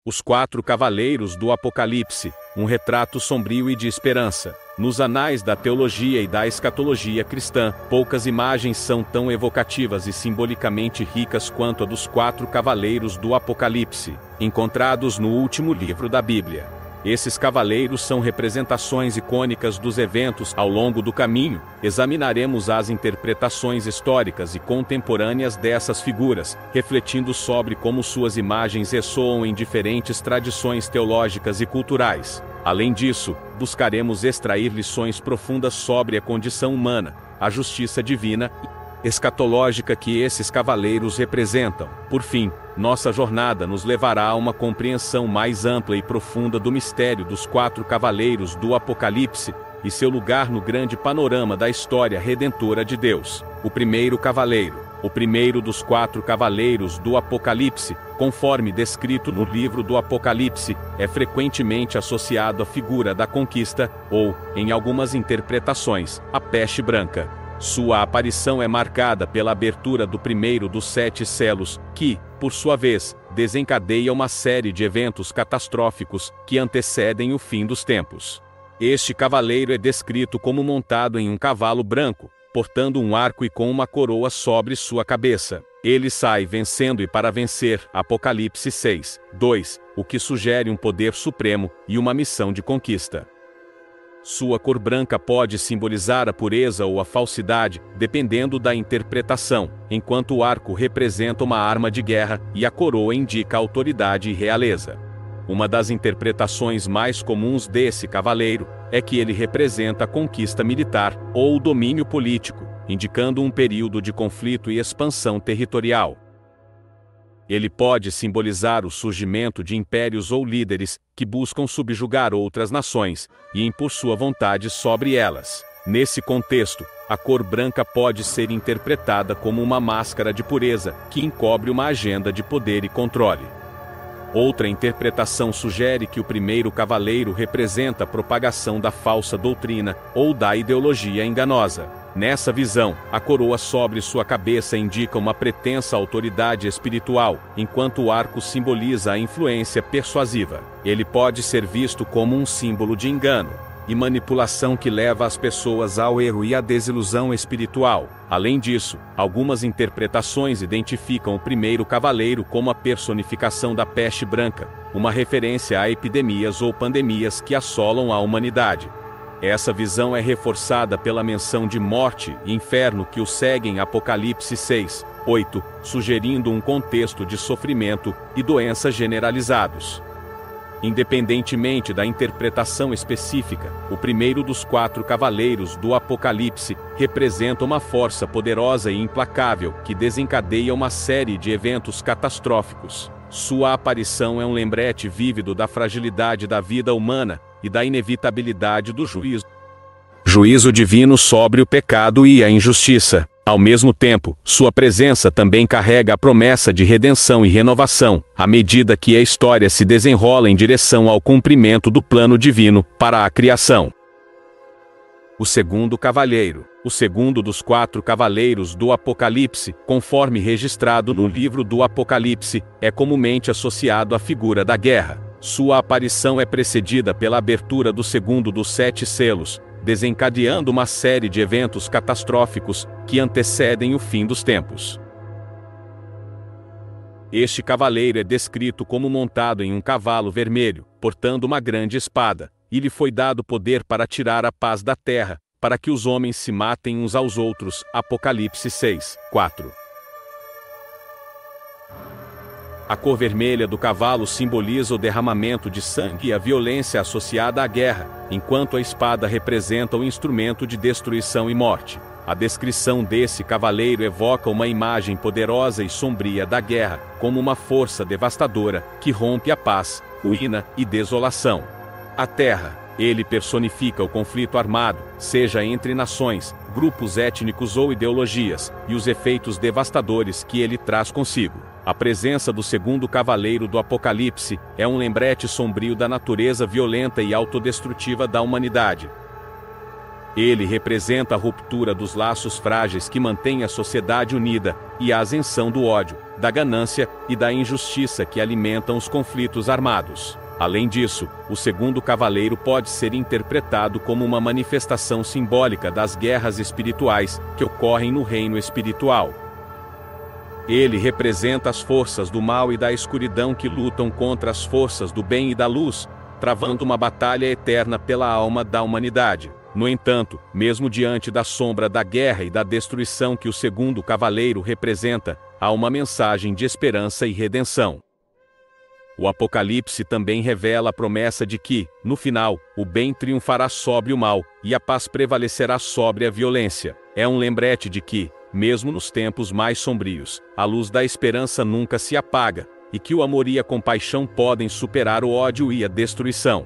Os quatro cavaleiros do Apocalipse, um retrato sombrio e de esperança. Nos anais da teologia e da escatologia cristã, poucas imagens são tão evocativas e simbolicamente ricas quanto a dos quatro cavaleiros do Apocalipse, encontrados no último livro da Bíblia. Esses cavaleiros são representações icônicas dos eventos ao longo do caminho. Examinaremos as interpretações históricas e contemporâneas dessas figuras, refletindo sobre como suas imagens ressoam em diferentes tradições teológicas e culturais. Além disso, buscaremos extrair lições profundas sobre a condição humana, a justiça divina e escatológica que esses cavaleiros representam. Por fim, nossa jornada nos levará a uma compreensão mais ampla e profunda do mistério dos quatro cavaleiros do Apocalipse e seu lugar no grande panorama da história redentora de Deus. O primeiro cavaleiro, o primeiro dos quatro cavaleiros do Apocalipse, conforme descrito no livro do Apocalipse, é frequentemente associado à figura da conquista, ou, em algumas interpretações, a peste branca. Sua aparição é marcada pela abertura do primeiro dos 7 selos, que, por sua vez, desencadeia uma série de eventos catastróficos que antecedem o fim dos tempos. Este cavaleiro é descrito como montado em um cavalo branco, portando um arco e com uma coroa sobre sua cabeça. Ele sai vencendo e para vencer, Apocalipse 6:2, o que sugere um poder supremo e uma missão de conquista. Sua cor branca pode simbolizar a pureza ou a falsidade, dependendo da interpretação, enquanto o arco representa uma arma de guerra e a coroa indica autoridade e realeza. Uma das interpretações mais comuns desse cavaleiro é que ele representa a conquista militar ou o domínio político, indicando um período de conflito e expansão territorial. Ele pode simbolizar o surgimento de impérios ou líderes que buscam subjugar outras nações e impor sua vontade sobre elas. Nesse contexto, a cor branca pode ser interpretada como uma máscara de pureza que encobre uma agenda de poder e controle. Outra interpretação sugere que o primeiro cavaleiro representa a propagação da falsa doutrina ou da ideologia enganosa. Nessa visão, a coroa sobre sua cabeça indica uma pretensa autoridade espiritual, enquanto o arco simboliza a influência persuasiva. Ele pode ser visto como um símbolo de engano e manipulação que leva as pessoas ao erro e à desilusão espiritual. Além disso, algumas interpretações identificam o primeiro cavaleiro como a personificação da peste branca, uma referência a epidemias ou pandemias que assolam a humanidade. Essa visão é reforçada pela menção de morte e inferno que o seguem em Apocalipse 6:8, sugerindo um contexto de sofrimento e doenças generalizados. Independentemente da interpretação específica, o primeiro dos 4 cavaleiros do Apocalipse representa uma força poderosa e implacável que desencadeia uma série de eventos catastróficos. Sua aparição é um lembrete vívido da fragilidade da vida humana e da inevitabilidade do juízo divino sobre o pecado e a injustiça. Ao mesmo tempo, sua presença também carrega a promessa de redenção e renovação, à medida que a história se desenrola em direção ao cumprimento do plano divino para a criação. O segundo cavaleiro, o segundo dos 4 cavaleiros do Apocalipse, conforme registrado no livro do Apocalipse, é comumente associado à figura da guerra. Sua aparição é precedida pela abertura do segundo dos 7 selos, desencadeando uma série de eventos catastróficos que antecedem o fim dos tempos. Este cavaleiro é descrito como montado em um cavalo vermelho, portando uma grande espada, e lhe foi dado poder para tirar a paz da terra, para que os homens se matem uns aos outros. Apocalipse 6:4. A cor vermelha do cavalo simboliza o derramamento de sangue e a violência associada à guerra, enquanto a espada representa o instrumento de destruição e morte. A descrição desse cavaleiro evoca uma imagem poderosa e sombria da guerra, como uma força devastadora que rompe a paz, ruína e desolação. A terra. Ele personifica o conflito armado, seja entre nações, grupos étnicos ou ideologias, e os efeitos devastadores que ele traz consigo. A presença do segundo cavaleiro do Apocalipse é um lembrete sombrio da natureza violenta e autodestrutiva da humanidade. Ele representa a ruptura dos laços frágeis que mantêm a sociedade unida, e a ascensão do ódio, da ganância e da injustiça que alimentam os conflitos armados. Além disso, o segundo cavaleiro pode ser interpretado como uma manifestação simbólica das guerras espirituais que ocorrem no reino espiritual. Ele representa as forças do mal e da escuridão que lutam contra as forças do bem e da luz, travando uma batalha eterna pela alma da humanidade. No entanto, mesmo diante da sombra da guerra e da destruição que o segundo cavaleiro representa, há uma mensagem de esperança e redenção. O Apocalipse também revela a promessa de que, no final, o bem triunfará sobre o mal, e a paz prevalecerá sobre a violência. É um lembrete de que, mesmo nos tempos mais sombrios, a luz da esperança nunca se apaga, e que o amor e a compaixão podem superar o ódio e a destruição.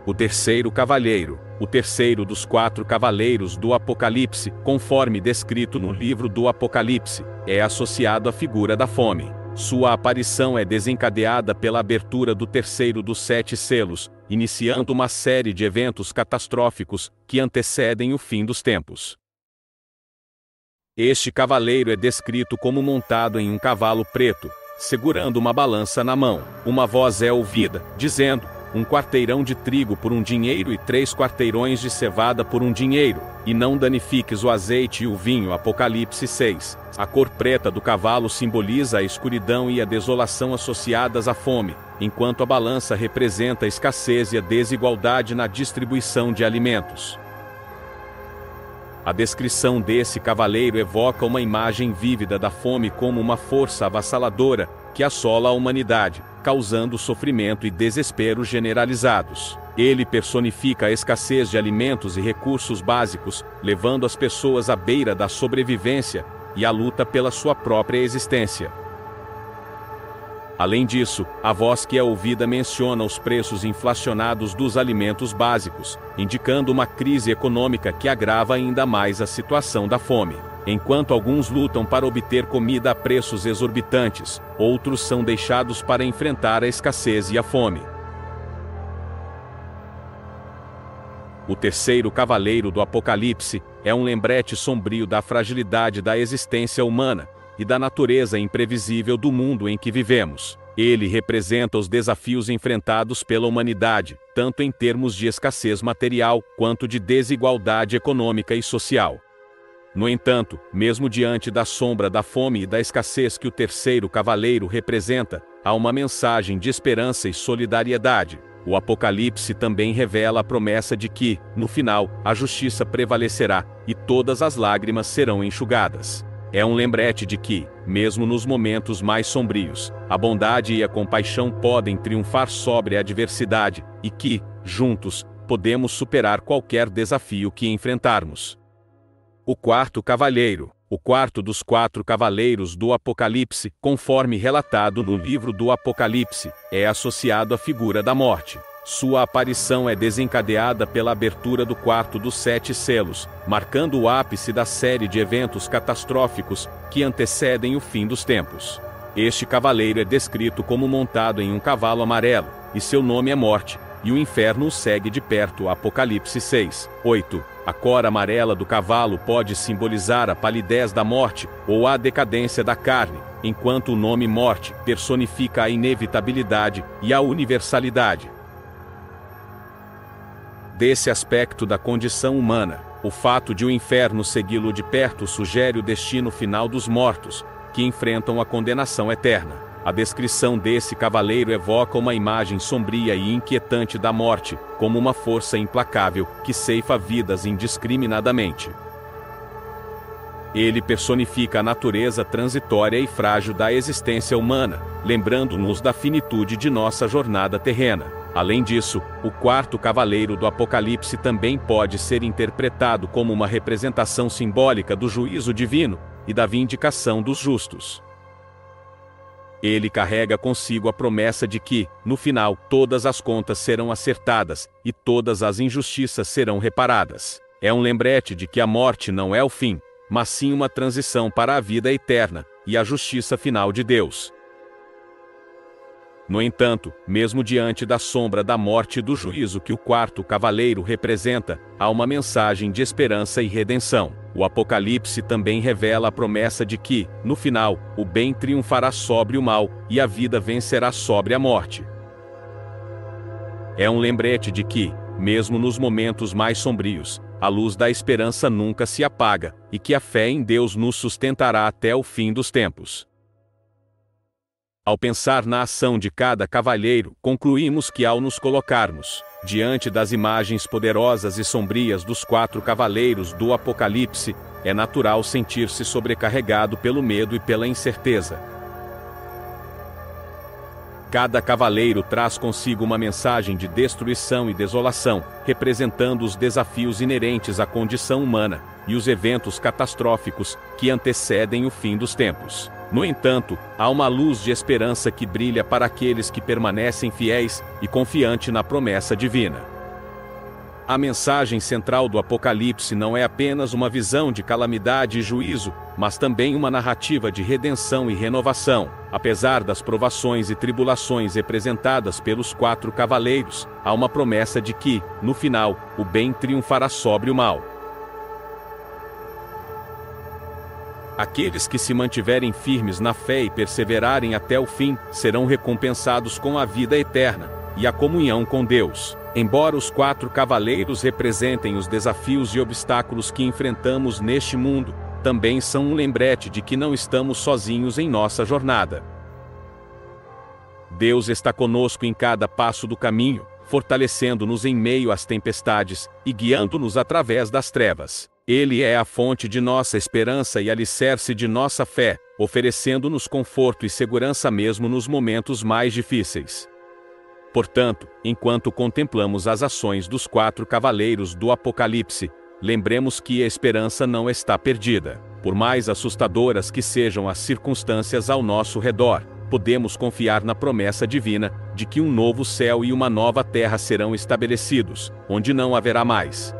O terceiro cavaleiro, o terceiro dos 4 cavaleiros do Apocalipse, conforme descrito no livro do Apocalipse, é associado à figura da fome. Sua aparição é desencadeada pela abertura do terceiro dos 7 selos, iniciando uma série de eventos catastróficos que antecedem o fim dos tempos. Este cavaleiro é descrito como montado em um cavalo preto, segurando uma balança na mão. Uma voz é ouvida, dizendo: 1 quarteirão de trigo por 1 dinheiro e 3 quarteirões de cevada por 1 dinheiro, e não danifiques o azeite e o vinho. Apocalipse 6. A cor preta do cavalo simboliza a escuridão e a desolação associadas à fome, enquanto a balança representa a escassez e a desigualdade na distribuição de alimentos. A descrição desse cavaleiro evoca uma imagem vívida da fome como uma força avassaladora que assola a humanidade, causando sofrimento e desespero generalizados. Ele personifica a escassez de alimentos e recursos básicos, levando as pessoas à beira da sobrevivência e à luta pela sua própria existência. Além disso, a voz que é ouvida menciona os preços inflacionados dos alimentos básicos, indicando uma crise econômica que agrava ainda mais a situação da fome. Enquanto alguns lutam para obter comida a preços exorbitantes, outros são deixados para enfrentar a escassez e a fome. O terceiro cavaleiro do Apocalipse é um lembrete sombrio da fragilidade da existência humana e da natureza imprevisível do mundo em que vivemos. Ele representa os desafios enfrentados pela humanidade, tanto em termos de escassez material quanto de desigualdade econômica e social. No entanto, mesmo diante da sombra da fome e da escassez que o terceiro cavaleiro representa, há uma mensagem de esperança e solidariedade. O Apocalipse também revela a promessa de que, no final, a justiça prevalecerá, e todas as lágrimas serão enxugadas. É um lembrete de que, mesmo nos momentos mais sombrios, a bondade e a compaixão podem triunfar sobre a adversidade, e que, juntos, podemos superar qualquer desafio que enfrentarmos. O quarto cavaleiro, o quarto dos 4 cavaleiros do Apocalipse, conforme relatado no livro do Apocalipse, é associado à figura da morte. Sua aparição é desencadeada pela abertura do quarto dos 7 selos, marcando o ápice da série de eventos catastróficos que antecedem o fim dos tempos. Este cavaleiro é descrito como montado em um cavalo amarelo, e seu nome é Morte, e o inferno o segue de perto. Apocalipse 6, 8. A cor amarela do cavalo pode simbolizar a palidez da morte, ou a decadência da carne, enquanto o nome Morte personifica a inevitabilidade e a universalidade. Desse aspecto da condição humana, o fato de o inferno segui-lo de perto sugere o destino final dos mortos, que enfrentam a condenação eterna. A descrição desse cavaleiro evoca uma imagem sombria e inquietante da morte, como uma força implacável que ceifa vidas indiscriminadamente. Ele personifica a natureza transitória e frágil da existência humana, lembrando-nos da finitude de nossa jornada terrena. Além disso, o quarto cavaleiro do Apocalipse também pode ser interpretado como uma representação simbólica do juízo divino e da vindicação dos justos. Ele carrega consigo a promessa de que, no final, todas as contas serão acertadas e todas as injustiças serão reparadas. É um lembrete de que a morte não é o fim, mas sim uma transição para a vida eterna e a justiça final de Deus. No entanto, mesmo diante da sombra da morte e do juízo que o quarto cavaleiro representa, há uma mensagem de esperança e redenção. O Apocalipse também revela a promessa de que, no final, o bem triunfará sobre o mal, e a vida vencerá sobre a morte. É um lembrete de que, mesmo nos momentos mais sombrios, a luz da esperança nunca se apaga, e que a fé em Deus nos sustentará até o fim dos tempos. Ao pensar na ação de cada cavaleiro, concluímos que ao nos colocarmos diante das imagens poderosas e sombrias dos quatro cavaleiros do Apocalipse, é natural sentir-se sobrecarregado pelo medo e pela incerteza. Cada cavaleiro traz consigo uma mensagem de destruição e desolação, representando os desafios inerentes à condição humana e os eventos catastróficos que antecedem o fim dos tempos. No entanto, há uma luz de esperança que brilha para aqueles que permanecem fiéis e confiantes na promessa divina. A mensagem central do Apocalipse não é apenas uma visão de calamidade e juízo, mas também uma narrativa de redenção e renovação. Apesar das provações e tribulações representadas pelos quatro cavaleiros, há uma promessa de que, no final, o bem triunfará sobre o mal. Aqueles que se mantiverem firmes na fé e perseverarem até o fim, serão recompensados com a vida eterna e a comunhão com Deus. Embora os quatro cavaleiros representem os desafios e obstáculos que enfrentamos neste mundo, também são um lembrete de que não estamos sozinhos em nossa jornada. Deus está conosco em cada passo do caminho, fortalecendo-nos em meio às tempestades e guiando-nos através das trevas. Ele é a fonte de nossa esperança e alicerce de nossa fé, oferecendo-nos conforto e segurança mesmo nos momentos mais difíceis. Portanto, enquanto contemplamos as ações dos quatro cavaleiros do Apocalipse, lembremos que a esperança não está perdida. Por mais assustadoras que sejam as circunstâncias ao nosso redor, podemos confiar na promessa divina de que um novo céu e uma nova terra serão estabelecidos, onde não haverá mais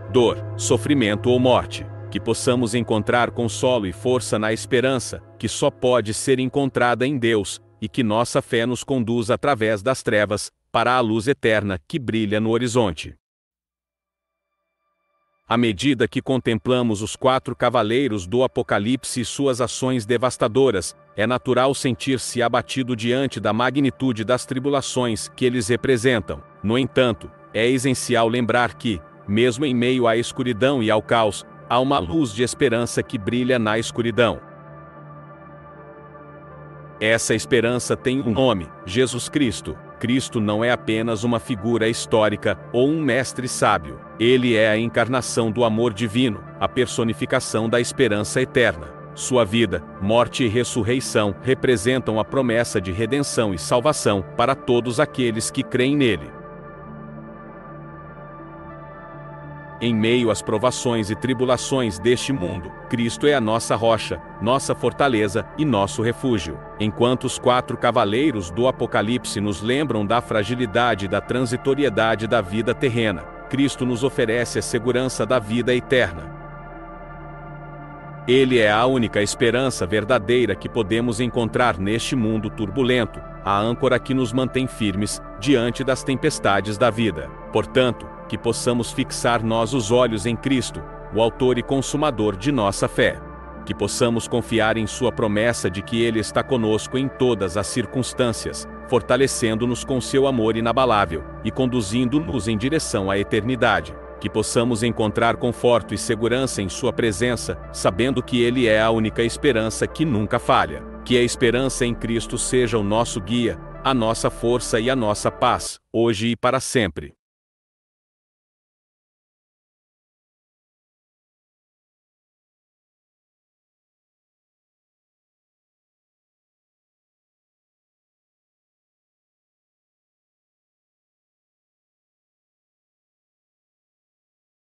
dor, sofrimento ou morte. Que possamos encontrar consolo e força na esperança, que só pode ser encontrada em Deus, e que nossa fé nos conduza através das trevas, para a luz eterna que brilha no horizonte. À medida que contemplamos os quatro cavaleiros do Apocalipse e suas ações devastadoras, é natural sentir-se abatido diante da magnitude das tribulações que eles representam. No entanto, é essencial lembrar que, mesmo em meio à escuridão e ao caos, há uma luz de esperança que brilha na escuridão. Essa esperança tem um nome: Jesus Cristo. Cristo não é apenas uma figura histórica ou um mestre sábio. Ele é a encarnação do amor divino, a personificação da esperança eterna. Sua vida, morte e ressurreição representam a promessa de redenção e salvação para todos aqueles que creem nele. Em meio às provações e tribulações deste mundo, Cristo é a nossa rocha, nossa fortaleza e nosso refúgio. Enquanto os quatro cavaleiros do Apocalipse nos lembram da fragilidade e da transitoriedade da vida terrena, Cristo nos oferece a segurança da vida eterna. Ele é a única esperança verdadeira que podemos encontrar neste mundo turbulento, a âncora que nos mantém firmes diante das tempestades da vida. Portanto, que possamos fixar nós os olhos em Cristo, o autor e consumador de nossa fé. Que possamos confiar em sua promessa de que Ele está conosco em todas as circunstâncias, fortalecendo-nos com seu amor inabalável e conduzindo-nos em direção à eternidade. Que possamos encontrar conforto e segurança em sua presença, sabendo que Ele é a única esperança que nunca falha. Que a esperança em Cristo seja o nosso guia, a nossa força e a nossa paz, hoje e para sempre.